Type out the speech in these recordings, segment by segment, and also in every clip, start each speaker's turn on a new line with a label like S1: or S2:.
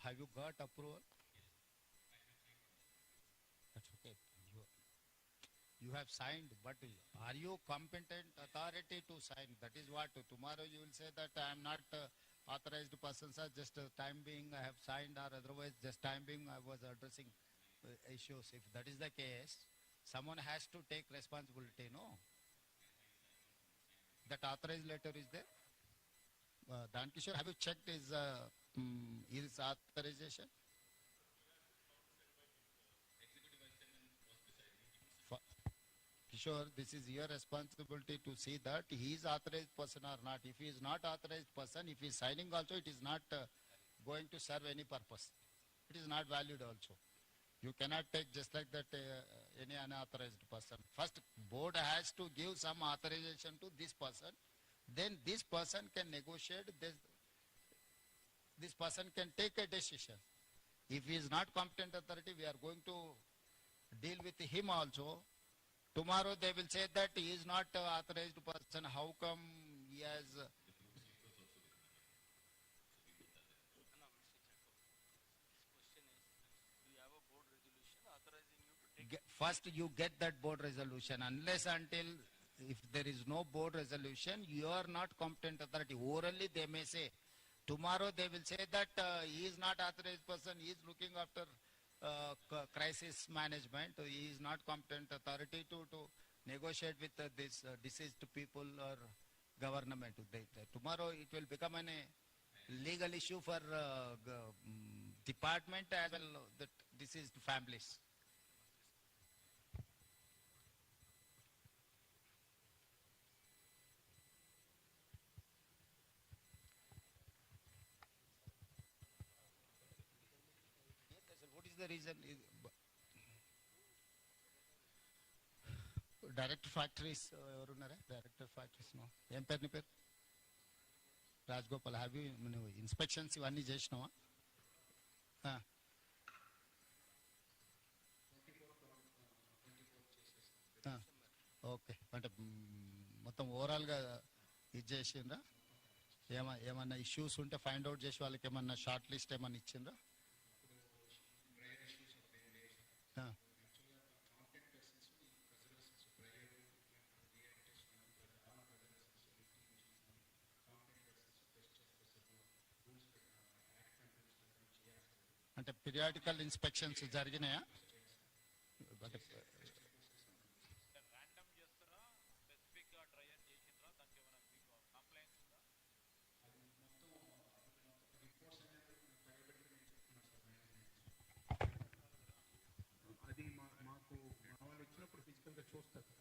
S1: have you got approval? That's okay. You have signed, but are you competent authority to sign? That is what tomorrow you will say that I am not authorized person, sir. Just time being I have signed, or otherwise just time being I was addressing issues. If that is the case, someone has to take responsibility. No, that authorized letter is there. Dan Kishore, have you checked his authorization? Kishore, this is your responsibility to see that he is authorized person or not. If he is not authorized person, if he is signing also, it is not going to serve any purpose. It is not valid also. You cannot take just like that any unauthorized person. First, board has to give some authorization to this person. Then this person can negotiate. This person can take a decision. If he is not competent authority, we are going to deal with him also. Tomorrow they will say that he is not authorized person. How come he has? First, you get that board resolution. Unless until if there is no board resolution, you are not competent authority. Orally, they may say. Tomorrow they will say that he is not authorized person. He is looking after crisis management. He is not competent authority to negotiate with this deceased people or government. Tomorrow it will become a legal issue for department as well that deceased families. What is the reason? Director factories ఎవరున్నారా director factories no ఏం పేరు నీ పేరు Rajagopal have you నువ్వు inspections ఇవన్నీ చేసినావా okay అంటే మొత్తం ఓవరాల్గా ఇది చేసిండ్రా ఏమన్నా ఇష్యూస్ ఉంటే ఫైండ్ అవుట్ చేసి వాళ్ళకి ఏమన్నా షార్ట్ లిస్ట్ ఏమన్నా ఇచ్చిండ్రా అంటే పీరియాడికల్ ఇన్స్పెక్షన్స్ జరిగినాయా అంటే
S2: అది మాకు మా వాళ్ళు వచ్చినప్పుడు ఫిజికల్గా చూస్తారు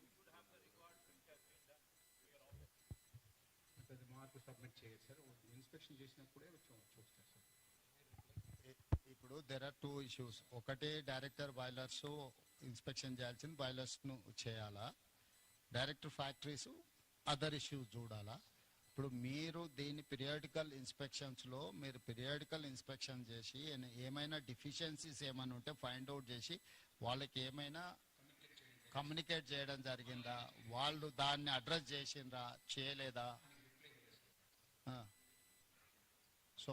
S2: అది మాకు సబ్మిట్ చేయదు సార్ ఇన్స్పెక్షన్ చేసినప్పుడే చూస్తారు సార్
S1: ఇప్పుడు దెర్ ఆర్ టూ ఇష్యూస్ ఒకటి డైరెక్టర్ బాయిలర్స్ ఇన్స్పెక్షన్ చేయాల్సింది బాయిలర్స్ను చేయాలా డైరెక్టర్ ఫ్యాక్టరీస్ అదర్ ఇష్యూస్ చూడాలా ఇప్పుడు మీరు దీని పీరియాడికల్ ఇన్స్పెక్షన్స్లో మీరు పీరియాడికల్ ఇన్స్పెక్షన్ చేసి ఏమైనా డిఫిషియన్సీస్ ఏమైనా ఉంటే ఫైండ్ అవుట్ చేసి వాళ్ళకి ఏమైనా కమ్యూనికేట్ చేయడం జరిగిందా వాళ్ళు దాన్ని అడ్రస్ చేసిండ్రా చేయలేదా so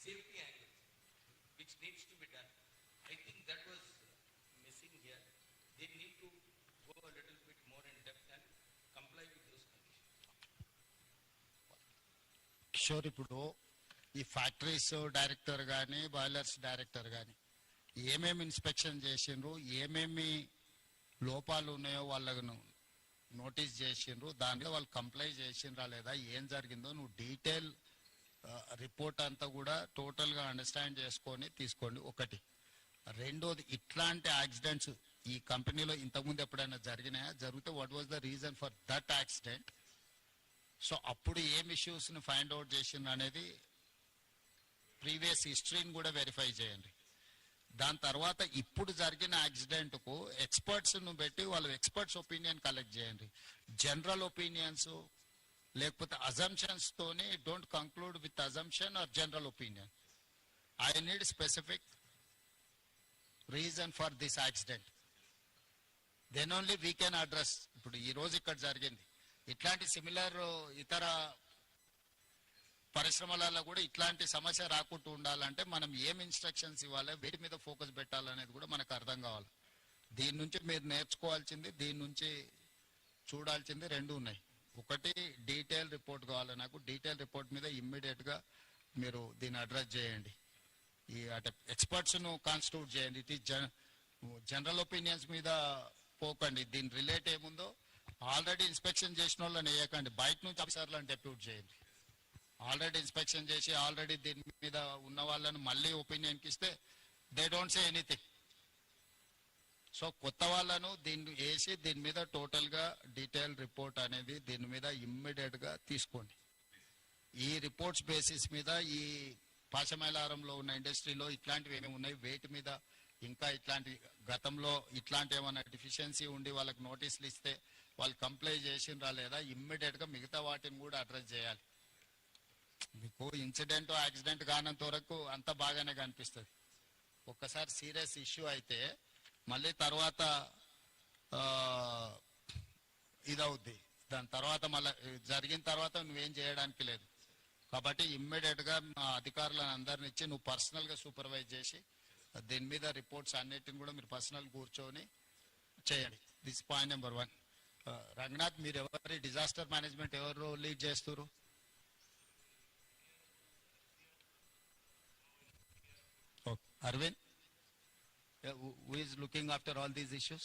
S3: safety angle which needs to be done. I think that they need to go a little bit more in depth and comply with those conditions.
S1: Kishore, ఇప్పుడు ఈ ఫ్యాక్టరీస్ డైరెక్టర్ కానీ బాయిలర్స్ డైరెక్టర్ కానీ ఏమేమి inspection చేసిండ్రు, ఏమేమి లోపాలు ఉన్నాయో వాళ్ళను నోటీస్ చేసిండ్రు, దానిలో వాళ్ళు కంప్లై చేసిండ్రా లేదా, ఏం జరిగిందో నువ్వు డీటెయిల్ రిపోర్ట్ అంతా కూడా టోటల్గా అండర్స్టాండ్ చేసుకొని తీసుకోండి. ఒకటి. రెండోది, ఇట్లాంటి యాక్సిడెంట్స్ ఈ కంపెనీలో ఇంతకుముందు ఎప్పుడైనా జరిగినాయా, జరిగితే what was the reason for that accident, so అప్పుడు ఏం ఇష్యూస్ని ఫైండ్ అవుట్ చేసిండ్రు అనేది ప్రీవియస్ హిస్టరీని కూడా వెరిఫై చేయండి. దాని తర్వాత ఇప్పుడు జరిగిన యాక్సిడెంట్కు ఎక్స్పర్ట్స్ను పెట్టి వాళ్ళ ఎక్స్పర్ట్స్ ఒపీనియన్ కలెక్ట్ చేయండి. జనరల్ ఒపీనియన్స్ లేకపోతే అజంప్షన్స్ తోని don't conclude with assumption or general opinion. I need specific reason for this accident, then only we can address. ఇప్పుడు ఈ రోజు ఇక్కడ జరిగింది, ఇట్లాంటి సిమిలర్ ఇతర పరిశ్రమలలో కూడా ఇట్లాంటి సమస్య రాకుండా ఉండాలంటే మనం ఏం ఇన్స్ట్రక్షన్స్ ఇవ్వాలి, వీటి మీద ఫోకస్ పెట్టాలనేది కూడా మనకు అర్థం కావాలి. దీని నుంచి మీరు నేర్చుకోవాల్సింది, దీని నుంచి చూడాల్సింది రెండు ఉన్నాయి. ఒకటి, డీటెయిల్ రిపోర్ట్ కావాలి నాకు. డీటెయిల్ రిపోర్ట్ మీద ఇమ్మీడియట్గా మీరు దీన్ని అడ్రస్ చేయండి. ఈ అంటే ఎక్స్పర్ట్స్ను కాన్స్టిట్యూట్ చేయండి. ఇట్ ఈస్ జనరల్ ఒపీనియన్స్ మీద పోకండి. దీని రిలేట్ ఏముందో ఆల్రెడీ ఇన్స్పెక్షన్ చేసిన వాళ్ళని వేయకండి, బయట నుంచి ఆఫీసర్లను డెప్యూట్ చేయండి. ఆల్రెడీ ఇన్స్పెక్షన్ చేసి ఆల్రెడీ దీని మీద ఉన్న వాళ్ళని మళ్ళీ ఒపీనియన్కి ఇస్తే they don't say anything. So కొత్త వాళ్ళను దీన్ని వేసి దీని మీద టోటల్గా డీటెయిల్ రిపోర్ట్ అనేది దీని మీద ఇమ్మీడియట్గా తీసుకోండి. ఈ రిపోర్ట్స్ బేసిస్ మీద ఈ పాశమైలారంలో ఉన్న ఇండస్ట్రీలో ఇట్లాంటివి ఏమేమి ఉన్నాయి, వేటి మీద ఇంకా ఇట్లాంటి గతంలో ఇట్లాంటి ఏమైనా డెఫిషియన్సీ ఉండి వాళ్ళకి నోటీసులు ఇస్తే వాళ్ళు కంప్లై చేసిండ్రా లేదా, ఇమ్మీడియట్గా మిగతా వాటిని కూడా అడ్రస్ చేయాలి. మీకు ఇన్సిడెంట్ యాక్సిడెంట్ కానంత వరకు అంత బాగానే కనిపిస్తుంది. ఒక్కసారి సీరియస్ ఇష్యూ అయితే మళ్ళీ తర్వాత ఇదవుద్ది. దాని తర్వాత మళ్ళీ జరిగిన తర్వాత నువ్వేం చేయడానికి లేదు. కాబట్టి ఇమ్మీడియట్గా మా అధికారులను అందరిని ఇచ్చి నువ్వు పర్సనల్గా సూపర్వైజ్ చేసి దీని మీద రిపోర్ట్స్ అన్నిటిని కూడా మీరు పర్సనల్ కూర్చొని చేయండి. This point number 1. రంగనాథ్, మీరు ఎవరి డిజాస్టర్ మేనేజ్మెంట్ ఎవరు లీడ్ చేస్తారు? Arvind, who is looking after all these issues?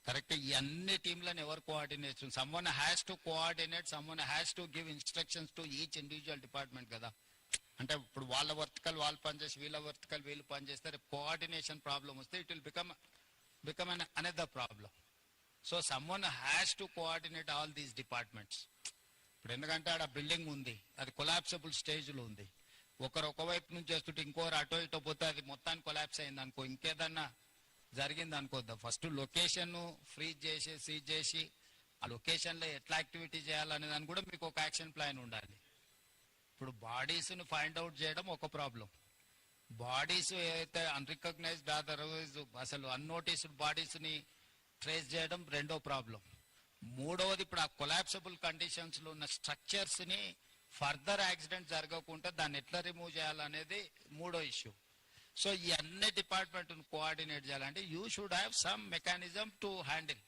S1: Correct. ఈ అన్ని టీంలను ఎవరు coordination? someone has to coordinate, someone has to give instructions to each individual department కదా. అంటే ఇప్పుడు వాళ్ళ వర్టికల్ వాళ్ళు పనిచేసి వీళ్ళ వర్టికల్ వీళ్ళు పనిచేస్తే రేపు కోఆర్డినేషన్ ప్రాబ్లం వస్తే it will become an another problem. So someone has to coordinate all these departments. ఇప్పుడు ఎందుకంటే ఆడ బిల్డింగ్ ఉంది, అది కొలాప్సబుల్ స్టేజ్లో ఉంది. ఒకరు ఒకవైపు నుంచి చేస్తుంటే ఇంకోరు అటో ఇటో పోతే అది మొత్తానికి కొలాప్స్ అయింది అనుకో, ఇంకేదన్నా జరిగింది అనుకోద్దాం. ఫస్ట్ లొకేషన్ ఫ్రీజ్ చేసి సీజ్ చేసి ఆ లొకేషన్లో ఎట్లా యాక్టివిటీ చేయాలనే దాన్ని కూడా మీకు ఒక యాక్షన్ ప్లాన్ ఉండాలి. ఇప్పుడు బాడీస్ని ఫైండ్ అవుట్ చేయడం ఒక ప్రాబ్లం, బాడీస్ ఏదైతే అన్రికగ్నైజ్డ్ అదర్వైజ్ అసలు అన్నోటీస్డ్ బాడీస్ని ట్రేస్ చేయడం రెండో ప్రాబ్లం. మూడవది, ఇప్పుడు ఆ కొలాప్సబుల్ కండిషన్స్లో ఉన్న స్ట్రక్చర్స్ని ఫర్దర్ యాక్సిడెంట్ జరగకుండా దాన్ని ఎట్లా రిమూవ్ చేయాలనేది మూడో ఇష్యూ. సో ఈ అన్ని డిపార్ట్మెంట్ను కోఆర్డినేట్ చేయాలంటే you should have some mechanism to handle.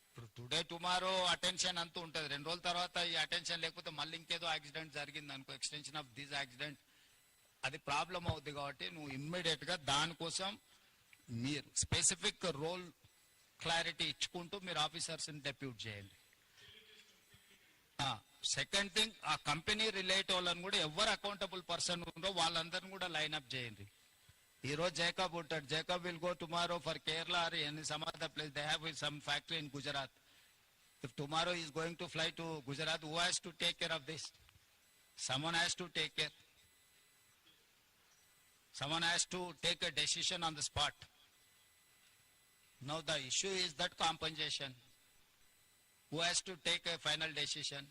S1: ఇప్పుడు టుడే టుమారో అటెన్షన్ అంతూ ఉంటుంది, 2 రోజుల తర్వాత ఈ అటెన్షన్ లేకపోతే మళ్ళీ ఇంకేదో యాక్సిడెంట్ జరిగింది అనుకో, ఎక్స్టెన్షన్ ఆఫ్ దిస్ యాక్సిడెంట్, అది ప్రాబ్లం అవుతుంది. కాబట్టి నువ్వు ఇమ్మీడియట్గా దానికోసం మీరు స్పెసిఫిక్ రోల్ క్లారిటీ ఇచ్చుకుంటూ మీరు ఆఫీసర్స్ని డెప్యూట్ చేయండి. సెకండ్ థింగ్, ఆ కంపెనీ రిలేట్ వాళ్ళని కూడా ఎవరు అకౌంటబుల్ పర్సన్ ఉందో వాళ్ళందరినీ కూడా లైన్అప్ చేయండి. ఈ రోజు జేకబ్ ఉంటాడు, Jacob will go tomorrow for Kerala or any some other place, they have some factory in Gujarat. If tomorrow is going to fly to Gujarat, who has to take care of this? Someone has to take care. Someone has to take a decision on the spot. Now the issue is that compensation. Who has to take a final decision?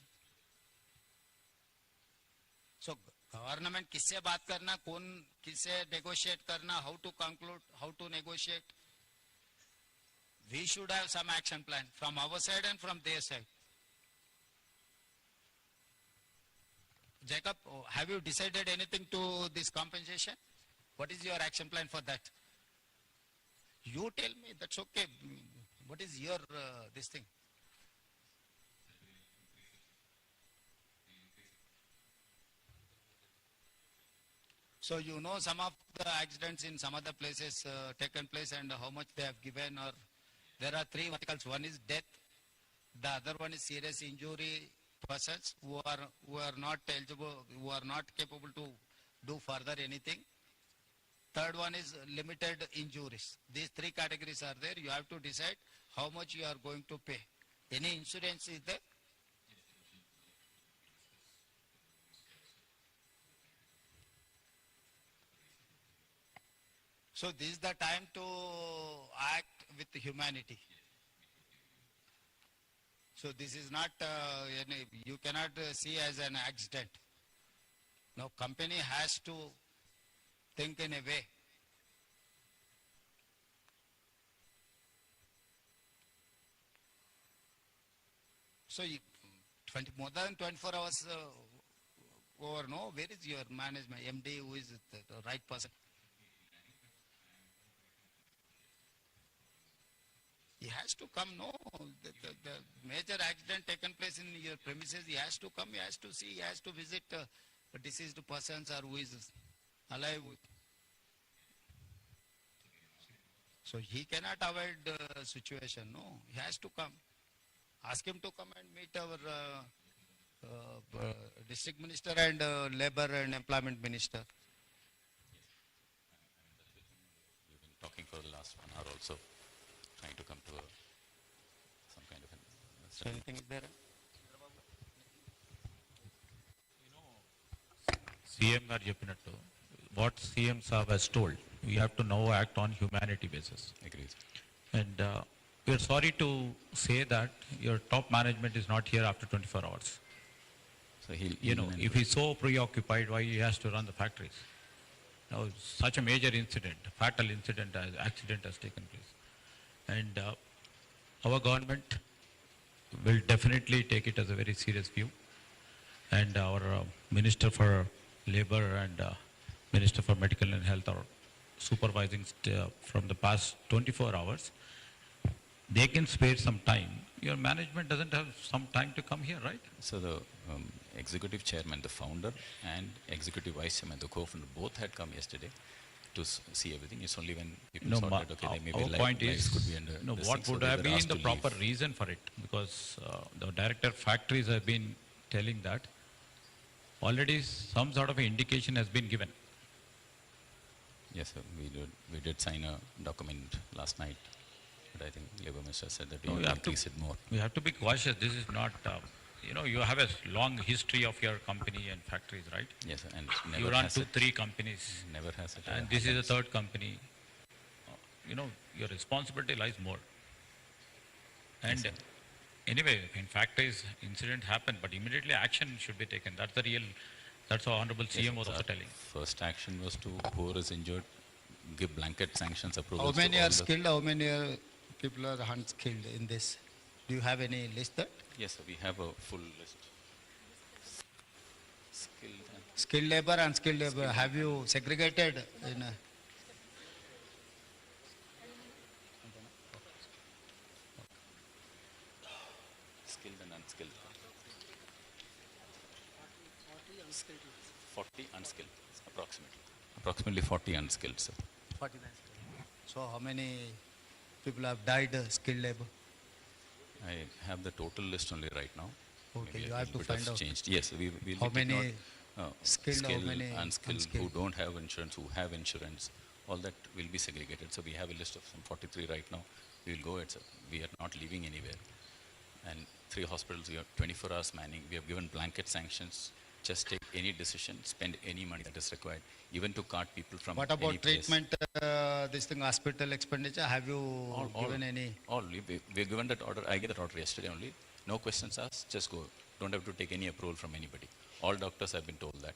S1: So government किससे बात करना, कौन किससे negotiate करना, how to conclude, how to negotiate. We should have some action plan from our side and from their side. Jacob, have you decided anything to this compensation? What is your action plan for that? You tell me, that's okay. What is your this thing? So you know some of the accidents in some other places taken place and how much they have given, or there are three verticals. One is death, the other one is serious injury persons who are not eligible, who are not capable to do further anything. Third one is limited injuries. These three categories are there. You have to decide how much you are going to pay. Any insurance is there? So this is the time to act with humanity. So this is not, you cannot see as an accident. No, company has to think in a way. So more than 24 hours over, no, where is your management, MD, who is the right person? He has to come, no, the major accident taken place in your premises, he has to come, he has to see, he has to visit deceased persons or who is alive. So he cannot avoid the situation, no, he has to come. Ask him to come and meet our district minister and labor and employment minister.
S4: We've been talking for the last 1 hour also, trying to come to some kind of an
S1: So anything is there?
S5: CM గారు చెప్పినట్టు what CM Saab has told, we have to now act on humanity basis.
S4: agrees.
S5: And we are sorry to say that your top management is not here after 24 hours.
S4: So he'll,
S5: You know, if he's so preoccupied, why he has to run the factories? Now, such a major incident, fatal incident, accident has taken place. And our government will definitely take it as a very serious view. And our Minister for Labor and Minister for Medical and Health are supervising from the past 24 hours. They can spare some time. Your management doesn't have some time to come here, right?
S4: So the executive chairman, the founder, and executive vice chairman, the co-founder, both had come yesterday to see everything. It's only when people saw that, okay, they maybe
S5: our point
S4: lives
S5: is,
S4: could be under
S5: no,
S4: this
S5: what
S4: thing, so
S5: would
S4: they
S5: have
S4: were
S5: been
S4: asked
S5: the
S4: to
S5: proper
S4: leave.
S5: reason for it? Because the director factories have been telling that already some sort of an indication has been given.
S4: Yes, sir. We did sign a document last night, but I think Labour Minister said that
S5: No,
S4: we
S5: you
S4: will
S5: have to-
S4: increase it more.
S5: We have to be cautious. This is not, you have a long history of your company and factories, right?
S4: Yes, sir. And
S5: You
S4: never
S5: run
S4: has
S5: two,
S4: it,
S5: three companies,
S4: never has it.
S5: and this is the third company. Your responsibility lies more. And
S4: sir.
S5: anyway, in factories, incident happened, but immediately action should be taken. That's how Honorable
S4: Yes,
S5: CM was
S4: sir.
S5: also telling.
S4: First action was to whoever is injured, give blanket sanctions
S1: How
S4: approvals.
S1: many
S4: to
S1: are
S4: all the-
S1: skilled? How many people are unskilled in this? Do you have any list that?
S4: Yes, sir. We have a full list. Skilled and
S1: Skilled labor and unskilled labor, have you segregated in
S4: skilled and unskilled. 40 unskilled, approximately. Approximately 40 unskilled, sir.
S1: 49? So how many people have died skilled labor?
S4: I have the total list only right now.
S1: Okay,
S4: Maybe
S1: you
S4: a
S1: have to
S4: little bit
S1: find
S4: of
S1: out.
S4: changed. Yes, we'll
S1: How
S4: be taking
S1: many
S4: out,
S1: skilled, how many
S4: unskilled, who
S1: unskilled?
S4: don't have insurance, who have insurance, all that will be segregated. So we have a list of some 43 right now. We will go at, sir. We are not leaving anywhere. And 3 hospitals, we have 24 hours manning. We have given blanket sanctions. Just take any decision, spend any money that is required, even to cart people from
S1: What
S4: any
S1: about
S4: place.
S1: treatment, this thing, hospital expenditure? Have you given any?
S4: All, we given that order. I gave that order yesterday only. No questions asked, just go. Don't have to take any approval from anybody. All doctors have been told that.